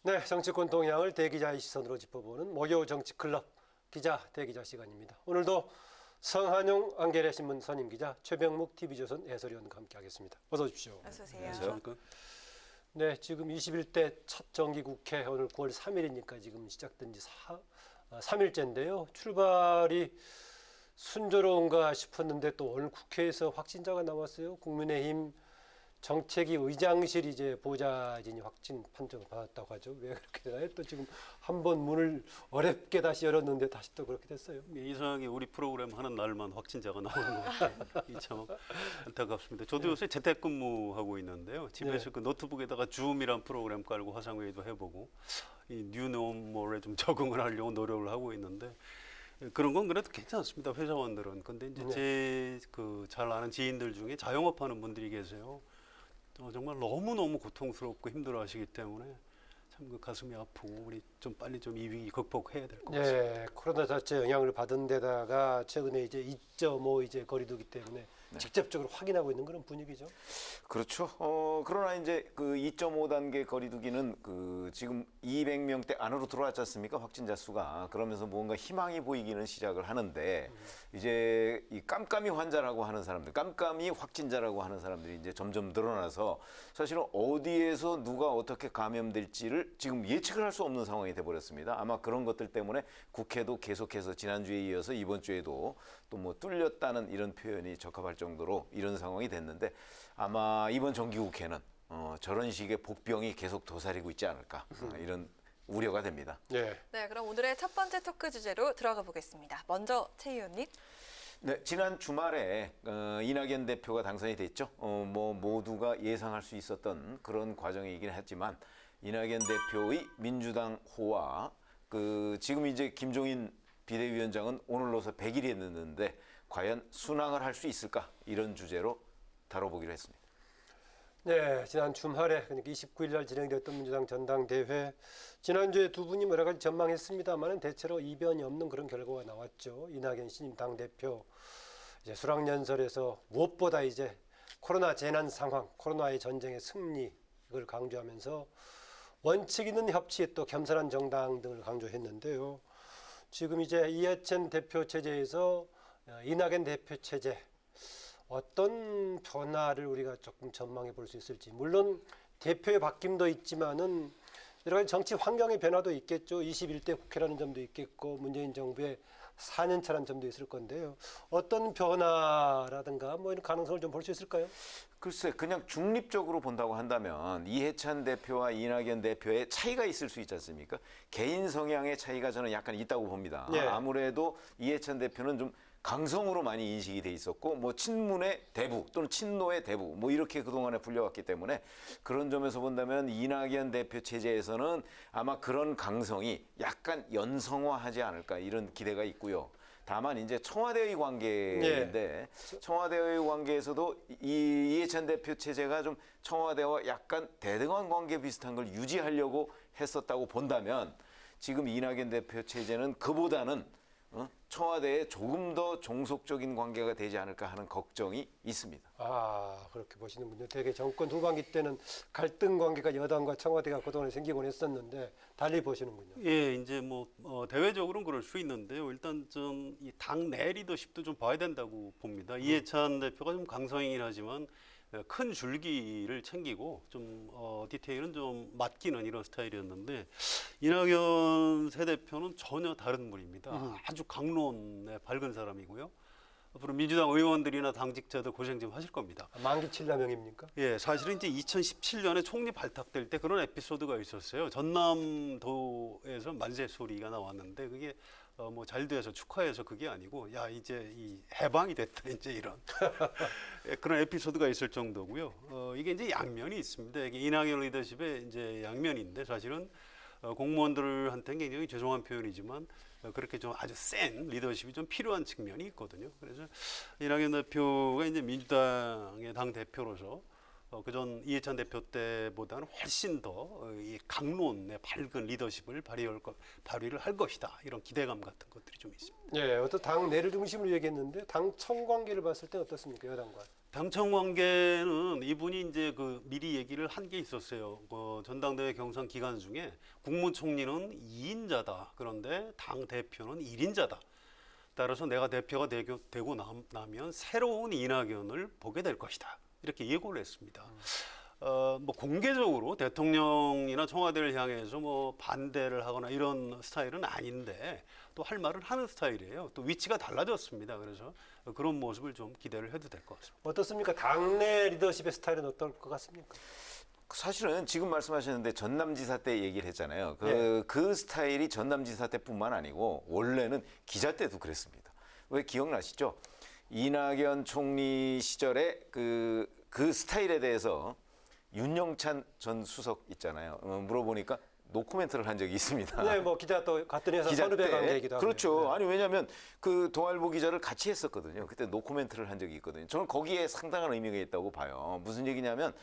네, 정치권 동향을 대기자의 시선으로 짚어보는 목요 정치클럽 기자 대기자 시간입니다. 오늘도 성한용 안개래 신문 선임 기자, 최병묵 TV조선 해설위원과 함께하겠습니다. 어서 오십시오. 어서 오세요. 네, 지금 21대 첫 정기국회 오늘 9월 3일이니까 지금 시작된 지 3일째인데요. 출발이 순조로운가 싶었는데 또 오늘 국회에서 확진자가 나왔어요. 국민의힘 정책위 의장실이 이제 보좌진이 확진 판정을 받았다고 하죠. 왜 그렇게 되나요? 또 지금 한번 문을 어렵게 다시 열었는데 다시 또 그렇게 됐어요. 이상하게 우리 프로그램 하는 날만 확진자가 나오는 것 같아요. 참 안타깝습니다. 저도 요새 재택근무하고 있는데요. 집에서 그 노트북에다가 줌이란 프로그램 깔고 화상회의도 해보고 이 뉴노멀에 좀 적응을 하려고 노력을 하고 있는데 그런 건 그래도 괜찮습니다. 회사원들은. 근데 이제 제 그 잘 아는 지인들 중에 자영업하는 분들이 계세요. 정말 너무너무 고통스럽고 힘들어하시기 때문에 참 그 가슴이 아프고 우리 좀 빨리 좀 이 위기 극복해야 될 것 같습니다. 네, 코로나 자체 영향을 받은 데다가 최근에 이제 2.5 이제 거리두기 때문에 직접적으로 확인하고 있는 그런 분위기죠. 그렇죠. 그러나 이제 그 2.5 단계 거리두기는 그 지금 200명대 안으로 들어왔지 않습니까? 확진자 수가. 그러면서 뭔가 희망이 보이기는 시작을 하는데 이제 이 깜깜이 환자라고 하는 사람들, 깜깜이 확진자라고 하는 사람들이 이제 점점 늘어나서 사실은 어디에서 누가 어떻게 감염될지를 지금 예측을 할 수 없는 상황이 돼 버렸습니다. 아마 그런 것들 때문에 국회도 계속해서 지난주에 이어서 이번 주에도 또 뭐 뚫렸다는 이런 표현이 적합할 정도로 이런 상황이 됐는데 아마 이번 정기국회는 저런 식의 복병이 계속 도사리고 있지 않을까 이런 우려가 됩니다. 네. 네, 그럼 오늘의 첫 번째 토크 주제로 들어가 보겠습니다. 먼저 최 의원님. 네, 지난 주말에 이낙연 대표가 당선이 됐죠. 뭐 모두가 예상할 수 있었던 그런 과정이긴 했지만 이낙연 대표의 민주당 호와 그 지금 이제 김종인 비대위원장은 오늘로서 100일이 됐는데 과연 순항을 할 수 있을까? 이런 주제로 다뤄보기로 했습니다. 네, 지난 주말에 그러니까 29일 날 진행됐던 민주당 전당대회 지난주에 두 분이 여러 가지 전망했습니다만은 대체로 이변이 없는 그런 결과가 나왔죠. 이낙연 신임 당대표 이제 수락연설에서 무엇보다 이제 코로나 재난 상황, 코로나의 전쟁의 승리 이걸 강조하면서 원칙 있는 협치에 또 겸손한 정당 등을 강조했는데요. 지금 이제 이해찬 대표 체제에서 이낙연 대표 체제 어떤 변화를 우리가 조금 전망해 볼 수 있을지. 물론 대표의 바뀜도 있지만은 여러 가지 정치 환경의 변화도 있겠죠. 21대 국회라는 점도 있겠고 문재인 정부의 4년차라는 점도 있을 건데요. 어떤 변화라든가 뭐 이런 가능성을 좀 볼 수 있을까요? 글쎄 그냥 중립적으로 본다고 한다면 이해찬 대표와 이낙연 대표의 차이가 있을 수 있지 않습니까? 개인 성향의 차이가 저는 약간 있다고 봅니다. 예. 아무래도 이해찬 대표는 좀 강성으로 많이 인식이 돼 있었고 뭐 친문의 대부 또는 친노의 대부 뭐 이렇게 그동안에 불려왔기 때문에 그런 점에서 본다면 이낙연 대표 체제에서는 아마 그런 강성이 약간 연성화하지 않을까 이런 기대가 있고요. 다만 이제 청와대의 관계인데 청와대의 관계에서도 이해찬 대표 체제가 좀 청와대와 약간 대등한 관계 비슷한 걸 유지하려고 했었다고 본다면 지금 이낙연 대표 체제는 그보다는 청와대에 조금 더 종속적인 관계가 되지 않을까 하는 걱정이 있습니다. 아, 그렇게 보시는군요. 되게 정권 후반기 때는 갈등 관계가 여당과 청와대가 그동안에 생기곤 했었는데 달리 보시는군요. 예, 이제 뭐 대외적으로는 그럴 수 있는데요. 일단 좀 이 당 내 리더십도 좀 봐야 된다고 봅니다. 이해찬 대표가 좀 강성이긴 하지만 큰 줄기를 챙기고 좀 디테일은 좀 맡기는 이런 스타일이었는데 이낙연 새 대표는 전혀 다른 분입니다. 아주 강론에 밝은 사람이고요. 앞으로 민주당 의원들이나 당직자들 고생 좀 하실 겁니다. 만기 칠라명입니까? 예, 사실은 이제 2017년에 총리 발탁될 때 그런 에피소드가 있었어요. 전남도에서 만세 소리가 나왔는데 그게 뭐 잘 돼서 축하해서 그게 아니고 야 이제 이 해방이 됐다 이제 이런 그런 에피소드가 있을 정도고요. 이게 이제 양면이 있습니다. 이게 이낙연 리더십의 이제 양면인데 사실은 공무원들한테는 굉장히 죄송한 표현이지만 그렇게 좀 아주 센 리더십이 좀 필요한 측면이 있거든요. 그래서 이낙연 대표가 이제 민주당의 당 대표로서 그전 이해찬 대표 때보다는 훨씬 더 이 강론의 밝은 리더십을 발휘를 할 것이다. 이런 기대감 같은 것들이 좀 있습니다. 예, 어떤 당 내를 중심으로 얘기했는데 당청 관계를 봤을 때 어떻습니까, 여당과? 당청 관계는 이분이 이제 그 미리 얘기를 한 게 있었어요. 전당대회 경선 기간 중에 국무총리는 2인자다. 그런데 당 대표는 1인자다. 따라서 내가 대표가 되고 나면 새로운 이낙연을 보게 될 것이다. 이렇게 예고를 했습니다. 뭐 공개적으로 대통령이나 청와대를 향해서 뭐 반대를 하거나 이런 스타일은 아닌데 또 할 말은 하는 스타일이에요. 또 위치가 달라졌습니다. 그래서 그런 모습을 좀 기대를 해도 될 것 같습니다. 어떻습니까? 당내 리더십의 스타일은 어떨 것 같습니까? 사실은 지금 말씀하셨는데 전남지사 때 얘기를 했잖아요. 네. 그 스타일이 전남지사 때뿐만 아니고 원래는 기자 때도 그랬습니다. 왜 기억나시죠? 이낙연 총리 시절에 그 스타일에 대해서 윤영찬 전 수석 있잖아요. 물어보니까 노코멘트를 한 적이 있습니다. 네, 뭐 기자 또 같은 회사 선후배 관계이기도 하고. 그렇죠. 아니 왜냐하면 그 동아일보 기자를 같이 했었거든요. 그때 노코멘트를 한 적이 있거든요. 저는 거기에 상당한 의미가 있다고 봐요. 무슨 얘기냐면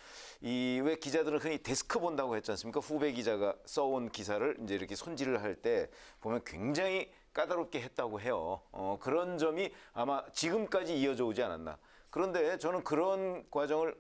이 왜 기자들은 흔히 데스크 본다고 했지 않습니까? 후배 기자가 써온 기사를 이제 이렇게 손질을 할 때 보면 굉장히 까다롭게 했다고 해요. 그런 점이 아마 지금까지 이어져 오지 않았나. 그런데 저는 그런 과정을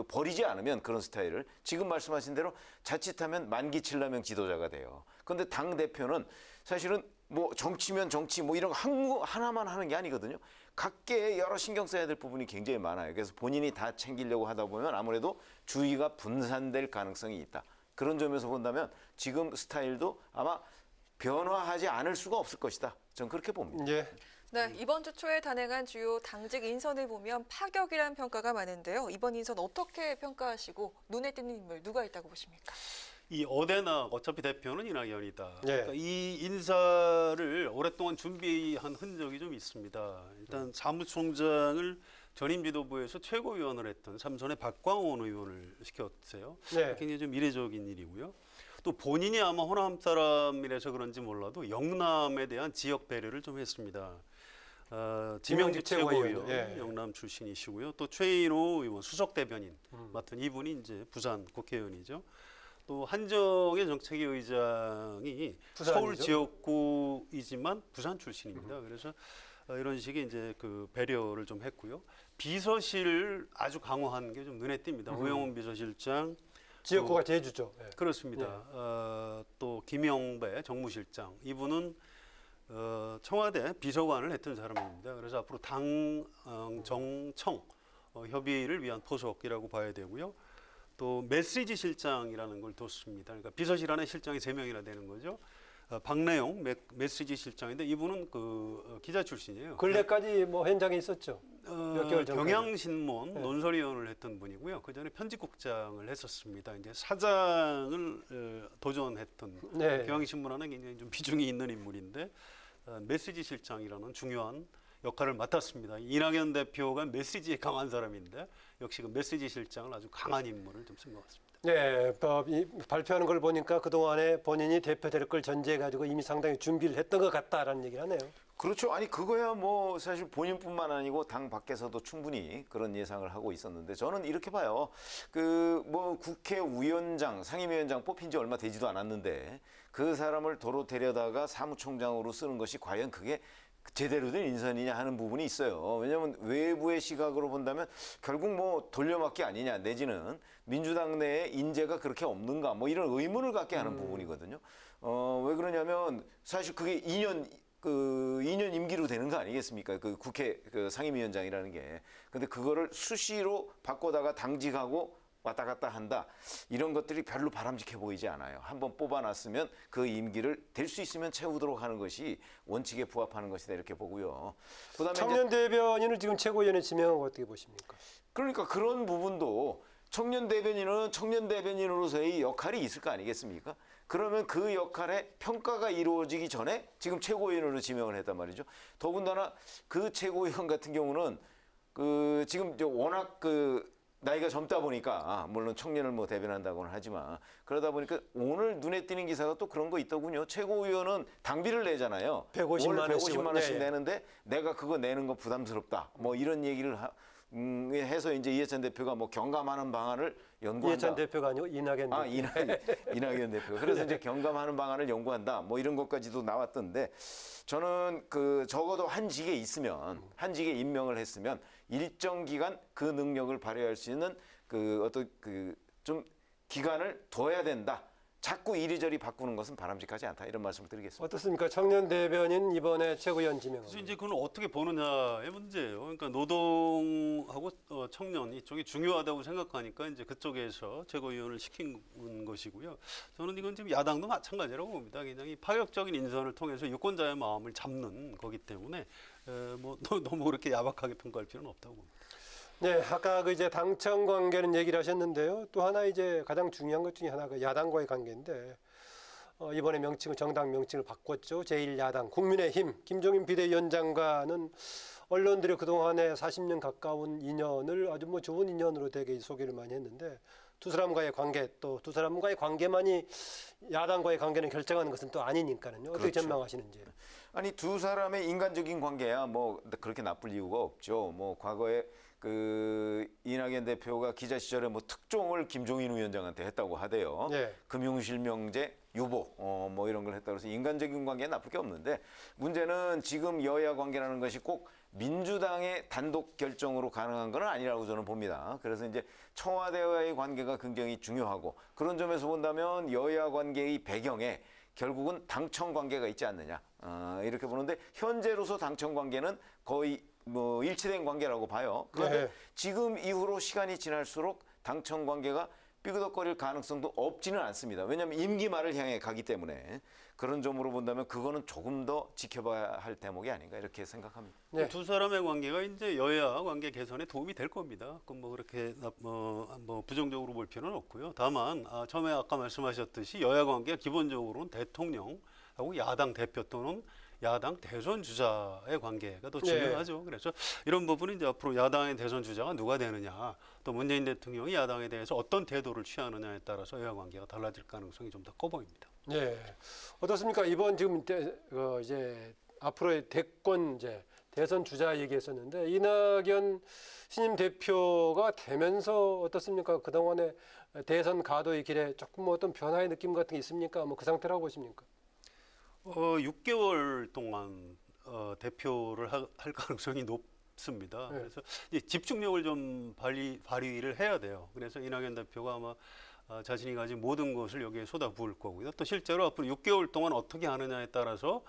버리지 않으면 그런 스타일을 지금 말씀하신 대로 자칫하면 만기칠라명 지도자가 돼요. 그런데 당 대표는 사실은 뭐 정치면 정치 뭐 이런 거 하나만 하는 게 아니거든요. 각계에 여러 신경 써야 될 부분이 굉장히 많아요. 그래서 본인이 다 챙기려고 하다 보면 아무래도 주의가 분산될 가능성이 있다. 그런 점에서 본다면 지금 스타일도 아마 변화하지 않을 수가 없을 것이다. 저는 그렇게 봅니다. 예. 네, 이번 주 초에 단행한 주요 당직 인선을 보면 파격이라는 평가가 많은데요. 이번 인선 어떻게 평가하시고 눈에 띄는 인물 누가 있다고 보십니까? 이 어데나 어차피 대표는 이낙연이다. 예. 그러니까 이 인사를 오랫동안 준비한 흔적이 좀 있습니다. 일단 사무총장을 전임 지도부에서 최고위원을 했던 삼선의 박광원 의원을 시켰어요. 네. 굉장히 좀 이례적인 일이고요. 또 본인이 아마 호남 사람이라서 그런지 몰라도 영남에 대한 지역 배려를 좀 했습니다. 지명직 최고위원, 예. 영남 출신이시고요. 또 최인호 의원 수석 대변인 맡은 이분이 이제 부산 국회의원이죠. 또 한정의 정책위 의장이 부산이죠? 서울 지역구이지만 부산 출신입니다. 그래서 이런 식의 이제 그 배려를 좀 했고요. 비서실을 아주 강화한 게 좀 눈에 띕니다. 오영훈 비서실장, 지역구가 제주죠. 예. 그렇습니다. 또 김영배 정무실장 이분은 청와대 비서관을 했던 사람입니다. 그래서 앞으로 당 정청 협의를 위한 포석이라고 봐야 되고요. 또 메시지 실장이라는 걸 뒀습니다. 그러니까 비서실 안에 실장이 3명이나 되는 거죠. 박래용 메시지 실장인데 이분은 그 기자 출신이에요. 근래까지 뭐 현장에 있었죠. 몇 개월 전까지. 경향신문 네. 논설위원을 했던 분이고요. 그 전에 편집국장을 했었습니다. 이제 사장을 도전했던 네. 경향신문 안에 굉장히 좀 비중이 있는 인물인데 메시지 실장이라는 중요한 역할을 맡았습니다. 이낙연 대표가 메시지에 강한 사람인데 역시 그 메시지 실장을 아주 강한 인물을 좀 쓴 것 같습니다. 네, 발표하는 걸 보니까 그동안에 본인이 대표될 걸 전제해가지고 이미 상당히 준비를 했던 것 같다라는 얘기를 하네요. 그렇죠. 아니 그거야 뭐 사실 본인뿐만 아니고 당 밖에서도 충분히 그런 예상을 하고 있었는데 저는 이렇게 봐요. 그 뭐 국회의원장, 상임위원장 뽑힌 지 얼마 되지도 않았는데 그 사람을 도로 데려다가 사무총장으로 쓰는 것이 과연 그게 제대로 된 인선이냐 하는 부분이 있어요. 왜냐하면 외부의 시각으로 본다면 결국 뭐 돌려막기 아니냐 내지는 민주당 내에 인재가 그렇게 없는가 뭐 이런 의문을 갖게 하는 부분이거든요. 왜 그러냐면 사실 그게 2년 임기로 되는 거 아니겠습니까? 그 국회 그 상임위원장이라는 게. 근데 그거를 수시로 바꿔다가 당직하고 왔다 갔다 한다. 이런 것들이 별로 바람직해 보이지 않아요. 한번 뽑아놨으면 그 임기를 될 수 있으면 채우도록 하는 것이 원칙에 부합하는 것이다 이렇게 보고요. 그다음에 청년 대변인을 지금 최고위원에 지명한 거 어떻게 보십니까? 그러니까 그런 부분도 청년 대변인은 청년 대변인으로서의 역할이 있을 거 아니겠습니까? 그러면 그 역할에 평가가 이루어지기 전에 지금 최고위원으로 지명을 했단 말이죠. 더군다나 그 최고위원 같은 경우는 그 지금 워낙 그 나이가 젊다 보니까 물론 청년을 뭐 대변한다고는 하지만 그러다 보니까 오늘 눈에 띄는 기사가 또 그런 거 있더군요. 최고위원은 당비를 내잖아요. 150만 월 원씩. 150만 원씩 네. 내는데 내가 그거 내는 거 부담스럽다. 뭐 이런 얘기를 해서 이제 이해찬 대표가 뭐 경감하는 방안을 연구한다. 이해찬 대표가 아니고 이낙연 아, 대표. 이낙연 대표. 그래서 이제 경감하는 방안을 연구한다. 뭐 이런 것까지도 나왔던데 저는 그 적어도 한 직에 있으면 한 직에 임명을 했으면 일정 기간 그 능력을 발휘할 수 있는 그 어떤 그 좀 기간을 둬야 된다. 자꾸 이리저리 바꾸는 것은 바람직하지 않다. 이런 말씀을 드리겠습니다. 어떻습니까? 청년 대변인 이번에 최고위원 지명. 그래서 이제 그건 어떻게 보느냐의 문제예요. 그러니까 노동하고 청년 이쪽이 중요하다고 생각하니까 이제 그쪽에서 최고위원을 시킨 것이고요. 저는 이건 지금 야당도 마찬가지라고 봅니다. 굉장히 파격적인 인선을 통해서 유권자의 마음을 잡는 거기 때문에 뭐 너무 그렇게 야박하게 평가할 필요는 없다고 봅니다. 네, 아까 그 이제 당청 관계는 얘기를 하셨는데요. 또 하나 이제 가장 중요한 것 중에 하나가 야당과의 관계인데 이번에 명칭을 정당 명칭을 바꿨죠. 제1야당 국민의힘 김종인 비대위원장과는 언론들이 그동안에 40년 가까운 인연을 아주 뭐 좋은 인연으로 되게 소개를 많이 했는데 두 사람과의 관계 또 두 사람과의 관계만이 야당과의 관계는 결정하는 것은 또 아니니까는요. 어떻게 그렇죠. 전망하시는지. 아니 두 사람의 인간적인 관계야 뭐 그렇게 나쁠 이유가 없죠. 뭐 과거에 그 이낙연 대표가 기자 시절에 뭐 특종을 김종인 위원장한테 했다고 하대요. 네. 금융실명제 유보 뭐 이런 걸 했다고 해서 인간적인 관계는 나쁠 게 없는데 문제는 지금 여야 관계라는 것이 꼭 민주당의 단독 결정으로 가능한 건 아니라고 저는 봅니다. 그래서 이제 청와대와의 관계가 굉장히 중요하고 그런 점에서 본다면 여야 관계의 배경에 결국은 당청 관계가 있지 않느냐 이렇게 보는데 현재로서 당청 관계는 거의 뭐 일치된 관계라고 봐요. 그런데 네. 지금 이후로 시간이 지날수록 당청 관계가 삐그덕거릴 가능성도 없지는 않습니다. 왜냐하면 임기 말을 향해 가기 때문에 그런 점으로 본다면 그거는 조금 더 지켜봐야 할 대목이 아닌가 이렇게 생각합니다. 네. 두 사람의 관계가 이제 여야 관계 개선에 도움이 될 겁니다. 그럼 뭐 그렇게 뭐 부정적으로 볼 필요는 없고요. 다만 처음에 아까 말씀하셨듯이 여야 관계가 기본적으로는 대통령하고 야당 대표 또는 야당 대선 주자의 관계가 더 중요하죠. 그래서 이런 부분은 이제 앞으로 야당의 대선 주자가 누가 되느냐, 또 문재인 대통령이 야당에 대해서 어떤 태도를 취하느냐에 따라서 여야 관계가 달라질 가능성이 좀 더 커 보입니다. 네, 어떻습니까? 이번 지금 이제 앞으로의 대권 이제 대선 주자 얘기했었는데 이낙연 신임 대표가 되면서 어떻습니까? 그 동안의 대선 가도의 길에 조금 뭐 어떤 변화의 느낌 같은 게 있습니까? 뭐 그 상태라고 보십니까? 6개월 동안 대표를 할 가능성이 높습니다. 네. 그래서 이제 집중력을 좀 발휘를 해야 돼요. 그래서 이낙연 대표가 아마 자신이 가진 모든 것을 여기에 쏟아부을 거고요. 또 실제로 앞으로 6개월 동안 어떻게 하느냐에 따라서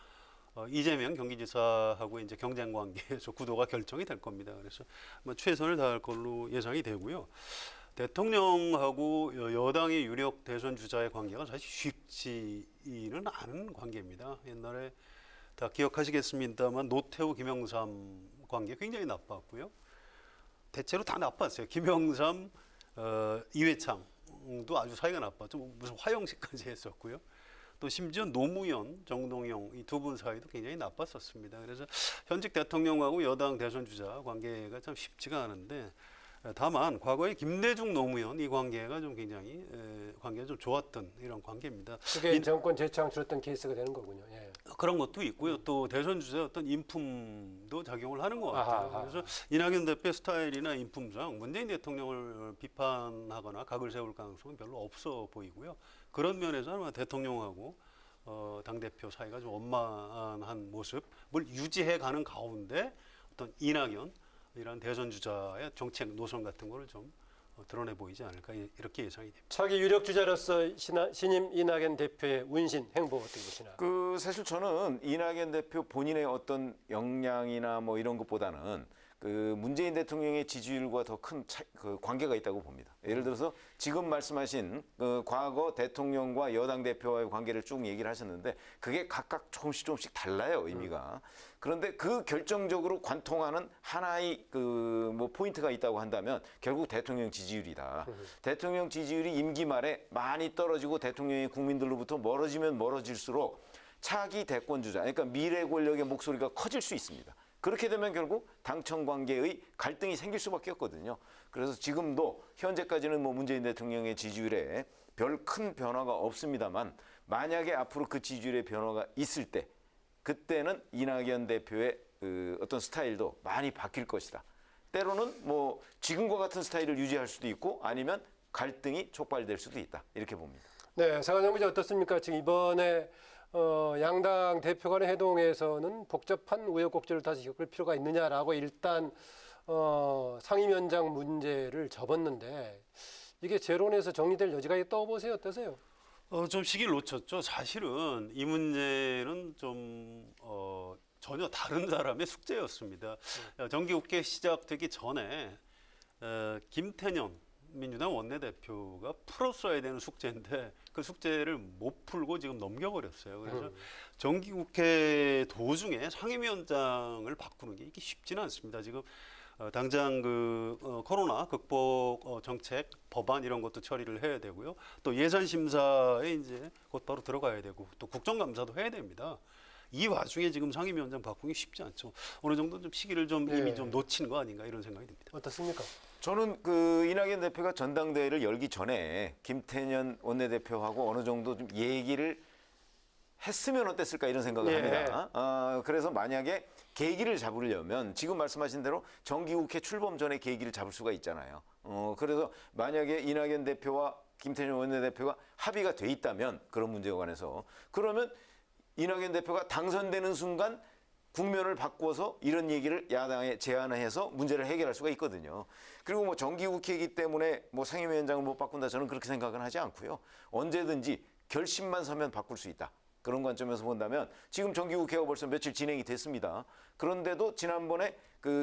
이재명 경기지사하고 이제 경쟁 관계에서 구도가 결정이 될 겁니다. 그래서 뭐 최선을 다할 걸로 예상이 되고요. 대통령하고 여당의 유력 대선 주자의 관계가 사실 쉽지는 않은 관계입니다. 옛날에 다 기억하시겠습니다만 노태우, 김영삼 관계 굉장히 나빴고요. 대체로 다 나빴어요. 김영삼, 이회창도 아주 사이가 나빴죠. 무슨 화형식까지 했었고요. 또 심지어 노무현, 정동영 이 두 분 사이도 굉장히 나빴었습니다. 그래서 현직 대통령하고 여당 대선 주자 관계가 참 쉽지가 않은데 다만 과거에 김대중, 노무현 이 관계가 좀 굉장히 관계가 좀 좋았던 이런 관계입니다. 그게 정권 재창출했던 케이스가 되는 거군요. 예. 그런 것도 있고요. 또 대선 주자의 어떤 인품도 작용을 하는 것 같아요. 아하. 그래서 이낙연 대표 스타일이나 인품상 문재인 대통령을 비판하거나 각을 세울 가능성은 별로 없어 보이고요. 그런 면에서 아마 대통령하고 당대표 사이가 좀 원만한 모습을 유지해 가는 가운데 어떤 이낙연 이런 대선 주자의 정책 노선 같은 거를 좀 드러내 보이지 않을까 이렇게 예상이 됩니다. 차기 유력 주자로서 신임 이낙연 대표의 운신 행보 어떻게 보시나? 그 사실 저는 이낙연 대표 본인의 어떤 역량이나 뭐 이런 것보다는 그 문재인 대통령의 지지율과 더 큰 그 관계가 있다고 봅니다. 예를 들어서 지금 말씀하신 그 과거 대통령과 여당 대표와의 관계를 쭉 얘기를 하셨는데 그게 각각 조금씩 달라요, 의미가. 그런데 그 결정적으로 관통하는 하나의 그 뭐 포인트가 있다고 한다면 결국 대통령 지지율이다. 대통령 지지율이 임기 말에 많이 떨어지고 대통령이 국민들로부터 멀어지면 멀어질수록 차기 대권 주자, 그러니까 미래 권력의 목소리가 커질 수 있습니다. 그렇게 되면 결국 당청 관계의 갈등이 생길 수밖에 없거든요. 그래서 지금도 현재까지는 뭐 문재인 대통령의 지지율에 별 큰 변화가 없습니다만 만약에 앞으로 그 지지율의 변화가 있을 때 그때는 이낙연 대표의 그 어떤 스타일도 많이 바뀔 것이다. 때로는 뭐 지금과 같은 스타일을 유지할 수도 있고 아니면 갈등이 촉발될 수도 있다. 이렇게 봅니다. 네, 서강정 기자 어떻습니까? 지금 이번에 양당 대표 간의 회동에서는 복잡한 우여곡절을 다시 겪을 필요가 있느냐라고 일단 상임위원장 문제를 접었는데 이게 재론에서 정리될 여지가 떠보세요. 어떠세요? 좀 시기를 놓쳤죠. 사실은 이 문제는 좀 전혀 다른 사람의 숙제였습니다. 정기국회 시작되기 전에 김태년 민주당 원내대표가 풀었어야 되는 숙제인데 그 숙제를 못 풀고 지금 넘겨버렸어요. 그래서 정기국회 도중에 상임위원장을 바꾸는 게 이게 쉽지는 않습니다. 지금 당장 코로나 극복 정책 법안 이런 것도 처리를 해야 되고요. 또 예산 심사에 이제 곧바로 들어가야 되고 또 국정감사도 해야 됩니다. 이 와중에 지금 상임위원장 바꾸기 쉽지 않죠. 어느 정도 좀 시기를 좀 이미 좀 놓친 거 아닌가 이런 생각이 듭니다. 어떻습니까? 저는 이낙연 대표가 전당대회를 열기 전에 김태년 원내대표하고 어느 정도 좀 얘기를 했으면 어땠을까 이런 생각을 합니다. 그래서 만약에 계기를 잡으려면 지금 말씀하신 대로 정기국회 출범 전에 계기를 잡을 수가 있잖아요. 그래서 만약에 이낙연 대표와 김태년 원내대표가 합의가 돼 있다면 그런 문제에 관해서 그러면 이낙연 대표가 당선되는 순간 국면을 바꿔서 이런 얘기를 야당에 제안을 해서 문제를 해결할 수가 있거든요. 그리고 뭐 정기국회이기 때문에 뭐 상임위원장을 못 바꾼다 저는 그렇게 생각은 하지 않고요. 언제든지 결심만 서면 바꿀 수 있다. 그런 관점에서 본다면 지금 정기국회가 벌써 며칠 진행이 됐습니다. 그런데도 지난번에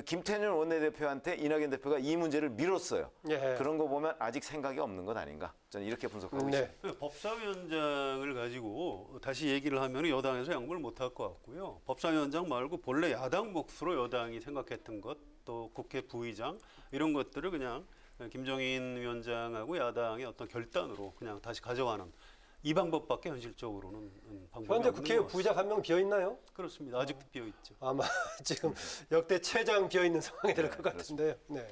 김태년 원내대표한테 이낙연 대표가 이 문제를 미뤘어요. 그런 거 보면 아직 생각이 없는 것 아닌가. 저는 이렇게 분석하고 있습니다. 법사위원장을 가지고 다시 얘기를 하면 여당에서 양보를 못할 것 같고요. 법사위원장 말고 본래 야당 몫으로 여당이 생각했던 것, 또 국회 부의장 이런 것들을 그냥 김종인 위원장하고 야당의 어떤 결단으로 그냥 다시 가져가는 이 방법밖에 현실적으로는 방법이 현재 없는 국회에 것 부의장 한 명 비어 있나요? 그렇습니다. 아직도 비어 있죠. 아마 지금 역대 최장 비어 있는 상황이 될 것 같은데요. 네.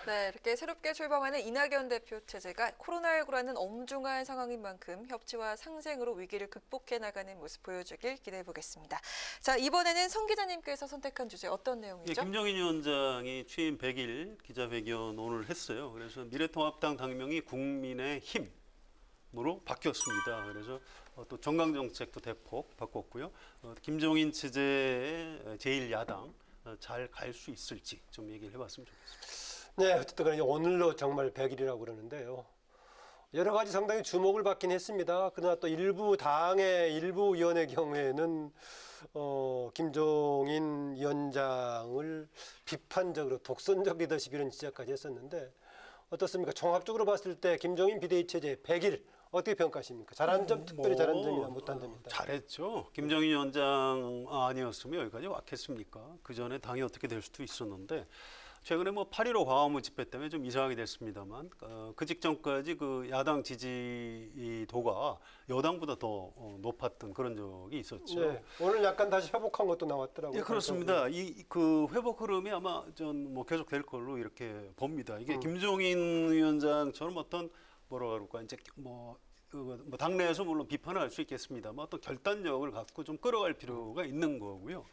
네, 이렇게 새롭게 출범하는 이낙연 대표 체제가 코로나19라는 엄중한 상황인 만큼 협치와 상생으로 위기를 극복해 나가는 모습 보여주길 기대해 보겠습니다. 자, 이번에는 성 기자님께서 선택한 주제 어떤 내용이죠? 김종인 위원장이 취임 100일 기자회견 오늘 했어요. 그래서 미래통합당 당명이 국민의힘으로 바뀌었습니다. 그래서 또 정강정책도 대폭 바꿨고요. 김종인 체제의 제1야당 잘 갈 수 있을지 좀 얘기를 해봤으면 좋겠습니다. 네, 어쨌든 간에 오늘로 정말 100일이라고 그러는데요. 여러 가지 상당히 주목을 받긴 했습니다. 그러나 또 일부 당의 일부 의원의 경우에는 김종인 위원장을 비판적으로 독선적 리더십 이런 지적까지 했었는데 어떻습니까? 종합적으로 봤을 때 김종인 비대위 체제 100일 어떻게 평가하십니까? 잘한 점, 특별히 잘한 점이나 못한 점이 있다. 잘했죠. 김정인 위원장 아니었으면 여기까지 왔겠습니까? 그 전에 당이 어떻게 될 수도 있었는데 최근에 뭐 8.15 광화문 집회 때문에 좀 이상하게 됐습니다만 그 직전까지 그 야당 지지도가 여당보다 더 높았던 그런 적이 있었죠. 네, 오늘 약간 다시 회복한 것도 나왔더라고요. 예, 그렇습니다. 그 회복 흐름이 아마 전 뭐 계속 될 걸로 이렇게 봅니다. 이게 김종인 위원장처럼 어떤 뭐라 그럴까 이제 뭐 당내에서 물론 비판을 할 수 있겠습니다만 어떤 결단력을 갖고 좀 끌어갈 필요가 있는 거고요.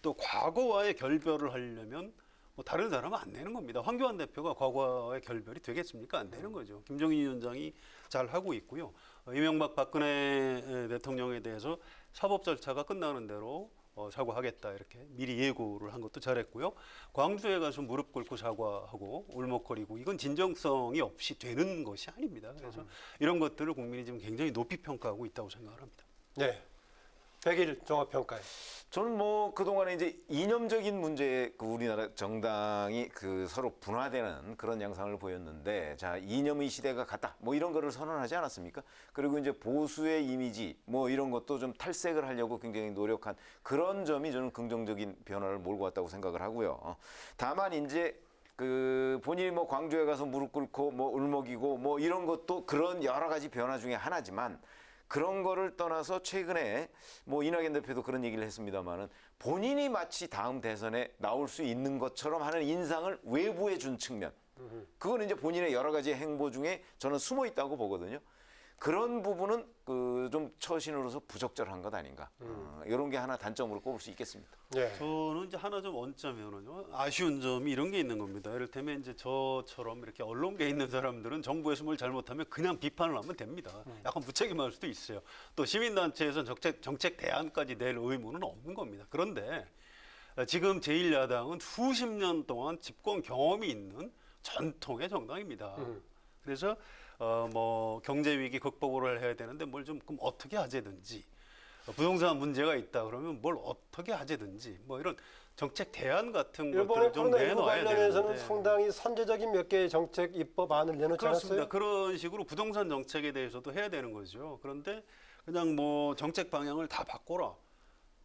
또 과거와의 결별을 하려면 뭐 다른 사람은 안 되는 겁니다. 황교안 대표가 과거의 결별이 되겠습니까? 안 되는 거죠. 김종인 위원장이 잘 하고 있고요. 이명박 박근혜 대통령에 대해서 사법 절차가 끝나는 대로 사과하겠다 이렇게 미리 예고를 한 것도 잘했고요. 광주에 가서 무릎 꿇고 사과하고 울먹거리고 이건 진정성이 없이 되는 것이 아닙니다. 그래서 이런 것들을 국민이 지금 굉장히 높이 평가하고 있다고 생각을 합니다. 네, 100일 종합평가에. 저는 뭐 그동안에 이제 이념적인 문제에 우리나라 정당이 서로 분화되는 그런 양상을 보였는데 자, 이념의 시대가 갔다. 뭐 이런 거를 선언하지 않았습니까? 그리고 이제 보수의 이미지 뭐 이런 것도 좀 탈색을 하려고 굉장히 노력한 그런 점이 저는 긍정적인 변화를 몰고 왔다고 생각을 하고요. 다만 이제 본인이 뭐 광주에 가서 무릎 꿇고 뭐 울먹이고 뭐 이런 것도 그런 여러 가지 변화 중에 하나지만 그런 거를 떠나서 최근에 뭐 이낙연 대표도 그런 얘기를 했습니다마는 본인이 마치 다음 대선에 나올 수 있는 것처럼 하는 인상을 외부에 준 측면. 그건 이제 본인의 여러 가지 행보 중에 저는 숨어 있다고 보거든요. 그런 부분은 그 좀 처신으로서 부적절한 것 아닌가. 이런 게 하나 단점으로 꼽을 수 있겠습니다. 예. 저는 이제 하나 좀 원점이면은요, 아쉬운 점이 이런 게 있는 겁니다. 이를테면 이제 저처럼 이렇게 언론계에 있는 사람들은 정부에서 뭘 잘못하면 그냥 비판을 하면 됩니다. 약간 무책임할 수도 있어요. 또 시민단체에서 정책 대안까지 낼 의무는 없는 겁니다. 그런데 지금 제1야당은 수십 년 동안 집권 경험이 있는 전통의 정당입니다. 그래서 뭐 경제 위기 극복을 해야 되는데 뭘 좀 그럼 어떻게 하재든지, 부동산 문제가 있다 그러면 뭘 어떻게 하재든지, 뭐 이런 정책 대안 같은 일본의 것들을 좀 코로나19 내놔야 관련해서는 되는데. 상당히 선제적인 몇 개의 정책 입법안을 내놓지 그렇습니다. 않았어요? 그런 식으로 부동산 정책에 대해서도 해야 되는 거죠. 그런데 그냥 뭐 정책 방향을 다 바꿔라,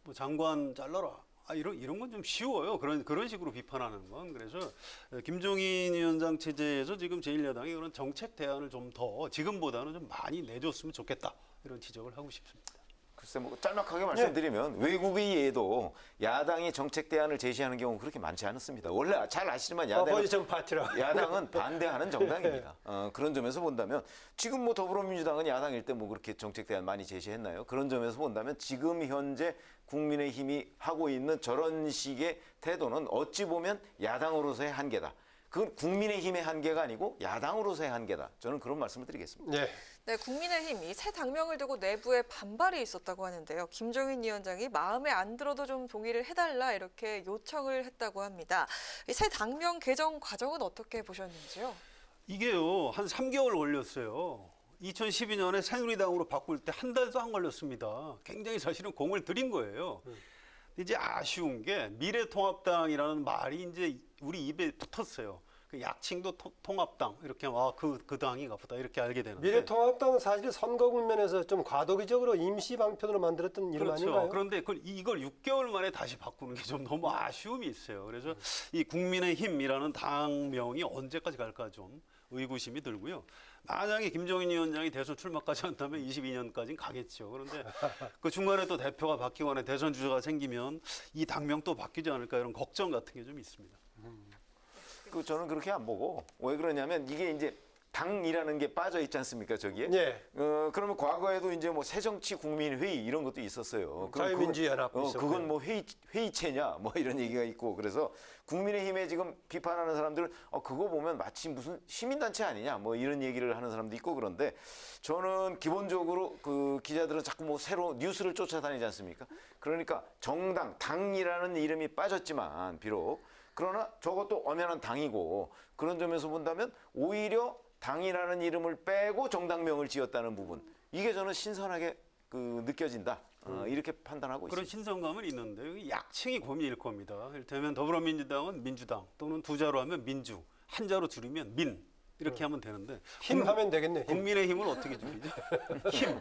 뭐 장관 잘라라, 이런 건 좀 쉬워요. 그런 식으로 비판하는 건. 그래서 김종인 위원장 체제에서 지금 제1야당이 그런 정책 대안을 좀 더 지금보다는 좀 많이 내줬으면 좋겠다, 이런 지적을 하고 싶습니다. 글쎄 뭐 짤막하게 말씀드리면 외국에 의해도 야당이 정책 대안을 제시하는 경우 그렇게 많지 않습니다. 원래 잘 아시지만 어포지션 파티라. 야당은 반대하는 정당입니다. 그런 점에서 본다면 지금 뭐 더불어민주당은 야당일 때 뭐 그렇게 정책 대안 많이 제시했나요? 그런 점에서 본다면 지금 현재 국민의힘이 하고 있는 저런 식의 태도는 어찌 보면 야당으로서의 한계다. 그건 국민의힘의 한계가 아니고 야당으로서의 한계다. 저는 그런 말씀을 드리겠습니다. 네. 네, 국민의힘이 새 당명을 두고 내부에 반발이 있었다고 하는데요. 김종인 위원장이 마음에 안 들어도 좀 동의를 해달라 이렇게 요청을 했다고 합니다. 이 새 당명 개정 과정은 어떻게 보셨는지요? 이게요, 한 3개월 걸렸어요. 2012년에 새누리당으로 바꿀 때 한 달도 안 걸렸습니다. 굉장히 사실은 공을 들인 거예요. 이제 아쉬운 게 미래통합당이라는 말이 이제 우리 입에 붙었어요. 그 약칭도 통합당, 이렇게 그 당이 가보다 이렇게 알게 되는데. 미래통합당은 사실 선거 국면에서 좀 과도기적으로 임시 방편으로 만들었던 이름 그렇죠. 아닌가요? 그런데 이걸 6개월 만에 다시 바꾸는 게 좀 너무 아쉬움이 있어요. 그래서 이 국민의힘이라는 당명이 언제까지 갈까 좀 의구심이 들고요. 만약에 김종인 위원장이 대선 출마까지 한다면 22년까지는 가겠죠. 그런데 그 중간에 또 대표가 바뀌거나 대선 주자가 생기면 이 당명 또 바뀌지 않을까, 이런 걱정 같은 게 좀 있습니다. 저는 그렇게 안 보고 왜 그러냐면 이게 이제 당이라는 게 빠져 있지 않습니까, 저기에? 예. 그러면 과거에도 이제 뭐 새정치국민회의 이런 것도 있었어요. 그럼 자유민주연합 그건, 있었고요. 그건 뭐 회의체냐 뭐 이런 얘기가 있고, 그래서 국민의힘에 지금 비판하는 사람들은 그거 보면 마치 무슨 시민단체 아니냐 뭐 이런 얘기를 하는 사람도 있고, 그런데 저는 기본적으로 그 기자들은 자꾸 뭐 새로 뉴스를 쫓아다니지 않습니까? 그러니까 정당, 당이라는 이름이 빠졌지만 비록, 그러나 저것도 엄연한 당이고, 그런 점에서 본다면 오히려 당이라는 이름을 빼고 정당명을 지었다는 부분, 이게 저는 신선하게 느껴진다. 이렇게 판단하고 그런 있습니다. 신선감은 있는데 여기 약칭이 고민일 겁니다. 이를테면 더불어민주당은 민주당, 또는 두 자로 하면 민주, 한 자로 줄이면 민, 이렇게 하면 되는데 힘 하면 되겠네. 힘. 국민의힘은 어떻게 줄이죠? 힘.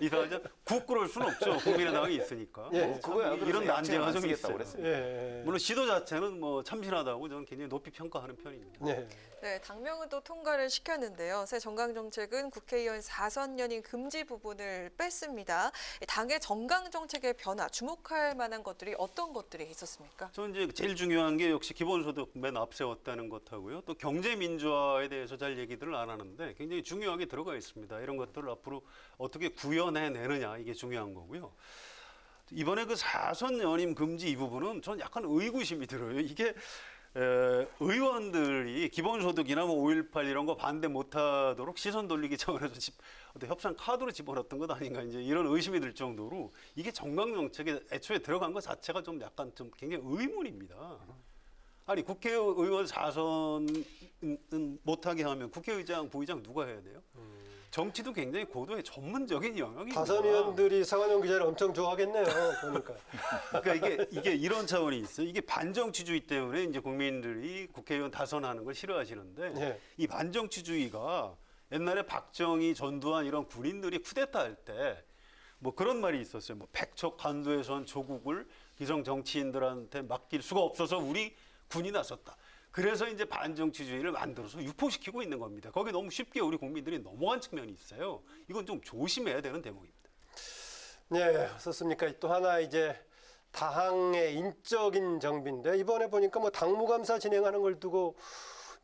이상하죠? 국 그럴 수는 없죠. 국민의당이 있으니까. 예. 그거야. 이런 난제가 좀 쓰겠다고 있어요. 그랬습니다. 예. 물론 시도 자체는 뭐 참신하다고 저는 굉장히 높이 평가하는 편입니다. 네. 네, 당명은 또 통과를 시켰는데요. 새 정강정책은 국회의원 4선연임 금지 부분을 뺐습니다. 당의 정강정책의 변화, 주목할 만한 것들이 어떤 것들이 있었습니까? 저는 이제 제일 중요한 게 역시 기본소득 맨 앞세웠다는 것하고요. 또 경제 민주화에 대해서 잘 얘기들을 안 하는데 굉장히 중요하게 들어가 있습니다. 이런 것들을 앞으로 어떻게 구현해내느냐, 이게 중요한 거고요. 이번에 그 4선 연임 금지 이 부분은 전 약간 의구심이 들어요. 이게 의원들이 기본소득이나 뭐 5.18 이런 거 반대 못하도록 시선 돌리기 차원에서 어떤 협상 카드로 집어넣었던 것 아닌가, 이제 이런 의심이 들 정도로 이게 정강정책에 애초에 들어간 것 자체가 좀 약간 좀 굉장히 의문입니다. 아니 국회의원 4선은 못하게 하면 국회의장, 부의장 누가 해야 돼요? 정치도 굉장히 고도의 전문적인 영역입니다. 다선 의원들이 상한용 기자를 엄청 좋아하겠네요. 보니까. 그러니까 이게 이런 차원이 있어요. 이게 반정치주의 때문에 이제 국민들이 국회의원 다선하는 걸 싫어하시는데, 네. 이 반정치주의가 옛날에 박정희, 전두환 이런 군인들이 쿠데타 할 때 뭐 그런 말이 있었어요. 뭐 백척 간도에선 조국을 기성 정치인들한테 맡길 수가 없어서 우리 군이 나섰다. 그래서 이제 반정치주의를 만들어서 유포시키고 있는 겁니다. 거기에 너무 쉽게 우리 국민들이 넘어간 측면이 있어요. 이건 좀 조심해야 되는 대목입니다. 네, 어떻습니까? 또 하나 이제 당의 인적인 정비인데, 이번에 보니까 뭐 당무감사 진행하는 걸 두고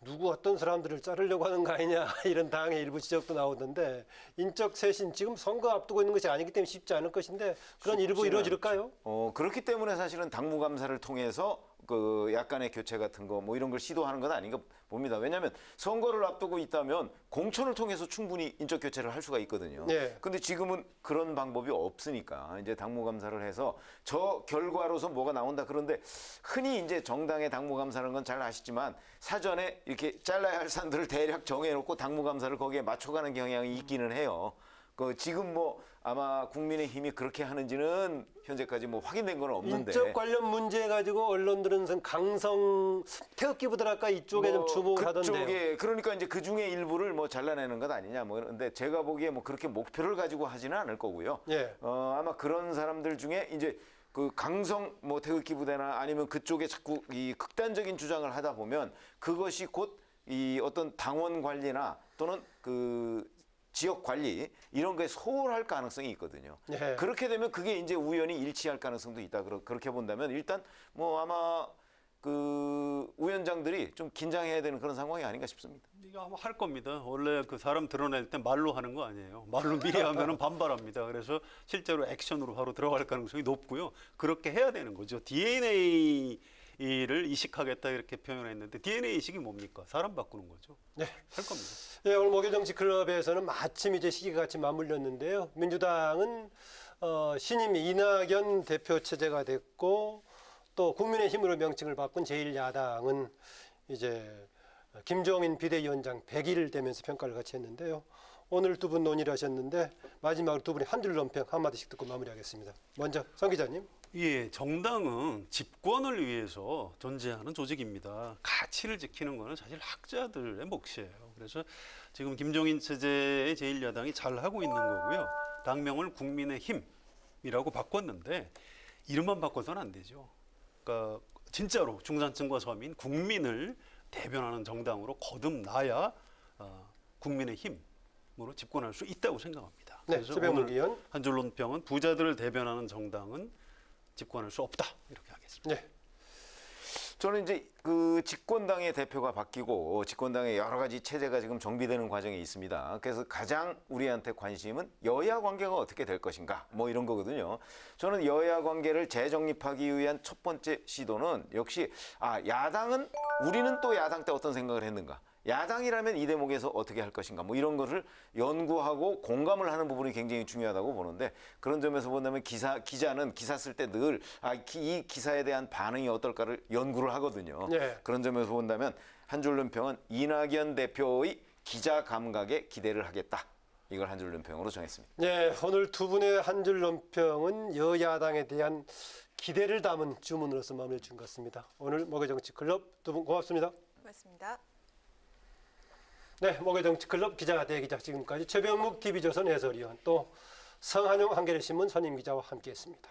누구 어떤 사람들을 자르려고 하는 거 아니냐 이런 당의 일부 지적도 나오던데 인적 쇄신 지금 선거 앞두고 있는 것이 아니기 때문에 쉽지 않을 것인데 그런 일부 쉽지는 이루어질까요? 그렇기 때문에 사실은 당무감사를 통해서 그 약간의 교체 같은 거 뭐 이런 걸 시도하는 건 아닌가 봅니다. 왜냐하면 선거를 앞두고 있다면 공천을 통해서 충분히 인적 교체를 할 수가 있거든요. 네. 근데 지금은 그런 방법이 없으니까 이제 당무감사를 해서 저 결과로서 뭐가 나온다. 그런데 흔히 이제 정당의 당무감사라는 건 잘 아시지만 사전에 이렇게 잘라야 할 산들을 대략 정해놓고 당무감사를 거기에 맞춰가는 경향이 있기는 해요. 그 지금 뭐 아마 국민의힘이 그렇게 하는지는 현재까지 뭐 확인된 건 없는데 인적 관련 문제 가지고 언론들은 강성 태극기부들할까 이쪽에 좀 주목을 하던데요. 그쪽에 그러니까 이제 그 중에 일부를 뭐 잘라내는 것 아니냐 뭐 그런데 제가 보기에 뭐 그렇게 목표를 가지고 하지는 않을 거고요. 예. 아마 그런 사람들 중에 이제 그 강성 뭐 태극기 부대나 아니면 그쪽에 자꾸 이 극단적인 주장을 하다 보면 그것이 곧 이 어떤 당원 관리나 또는 그 지역 관리 이런 거에 소홀할 가능성이 있거든요. 네. 그렇게 되면 그게 이제 우연히 일치할 가능성도 있다. 그렇게 본다면 일단 뭐 아마 그 위원장들이 좀 긴장해야 되는 그런 상황이 아닌가 싶습니다. 이거 아마 할 겁니다. 원래 그 사람 드러낼 때 말로 하는 거 아니에요. 말로 미리 하면은 반발합니다. 그래서 실제로 액션으로 바로 들어갈 가능성이 높고요. 그렇게 해야 되는 거죠. DNA를 이식하겠다 이렇게 표현했는데 DNA 이식이 뭡니까? 사람 바꾸는 거죠. 네. 할 겁니다. 예, 오늘 목요정치 클럽에서는 마침 이제 시기가 같이 맞물렸는데요. 민주당은 신임 이낙연 대표 체제가 됐고 또 국민의힘으로 명칭을 바꾼 제1야당은 이제 김종인 비대위원장 100일 되면서 평가를 같이 했는데요. 오늘 두 분 논의를 하셨는데 마지막으로 두 분이 한 줄 논평 한마디씩 듣고 마무리하겠습니다. 먼저 성 기자님. 예, 정당은 집권을 위해서 존재하는 조직입니다. 가치를 지키는 것은 사실 학자들의 몫이에요. 그래서 지금 김종인 체제의 제1야당이 잘 하고 있는 거고요. 당명을 국민의힘이라고 바꿨는데 이름만 바꿔서는 안 되죠. 그러니까 진짜로 중산층과 서민, 국민을 대변하는 정당으로 거듭나야 국민의힘으로 집권할 수 있다고 생각합니다. 네, 그래서 최병문 오늘 의원. 한 줄 논평은 부자들을 대변하는 정당은 집권할 수 없다 이렇게 하겠습니다. 네. 저는 이제 그 집권당의 대표가 바뀌고 집권당의 여러 가지 체제가 지금 정비되는 과정에 있습니다. 그래서 가장 우리한테 관심은 여야 관계가 어떻게 될 것인가 뭐 이런 거거든요. 저는 여야 관계를 재정립하기 위한 첫 번째 시도는 역시 야당은 우리는 또 야당 때 어떤 생각을 했는가. 야당이라면 이 대목에서 어떻게 할 것인가 뭐 이런 것을 연구하고 공감을 하는 부분이 굉장히 중요하다고 보는데 그런 점에서 본다면 기자는 기사 쓸 때 늘 이 기사에 대한 반응이 어떨까를 연구를 하거든요. 네. 그런 점에서 본다면 한 줄 논평은 이낙연 대표의 기자 감각에 기대를 하겠다. 이걸 한 줄 논평으로 정했습니다. 네, 오늘 두 분의 한 줄 논평은 여야당에 대한 기대를 담은 주문으로서 마무리해 준 것 같습니다. 오늘 목요정치 클럽 두 분 고맙습니다. 고맙습니다. 네, 목요정치클럽 기자 대기자 지금까지 최병묵 TV조선 해설위원 또 성한용 한겨레신문 선임기자와 함께했습니다.